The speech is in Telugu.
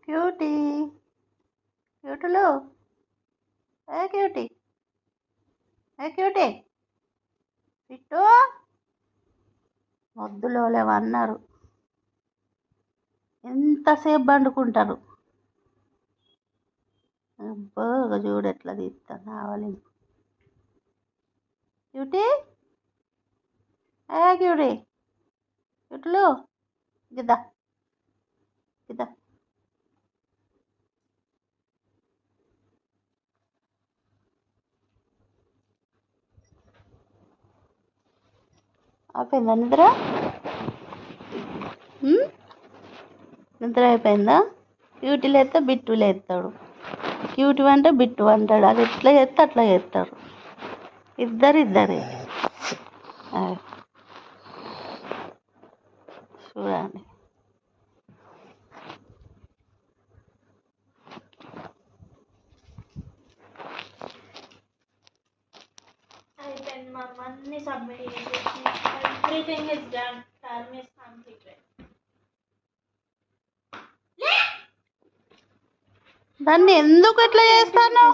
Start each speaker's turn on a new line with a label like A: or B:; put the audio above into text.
A: క్యూటీ క్యూటులు క్యూటీ క్యూటీ పిట్టు మొద్దులోలేమన్నారు ఎంతసేపు పండుకుంటారు. అబ్బోగా చూడు ఎట్లా తీస్తాను కావాలి. క్యూటీ క్యూటీ క్యూటులు గిద్దా గిద్దా అయిపోయిందా నిద్ర? నిద్ర అయిపోయిందా? క్యూటీ లేస్తే బిట్టు లేస్తాడు, క్యూటీ అంటే బిట్టు అంటాడు. అది ఎట్లా చేస్తే అట్లా చేస్తాడు. ఇద్దరే చూడండి.
B: అయిపోయింది మా అన్ని సబ్మిట్ చేసేసి everything is done. Term is completed.
A: దాన్ని ఎందుకు ఎట్లా చేస్తాను?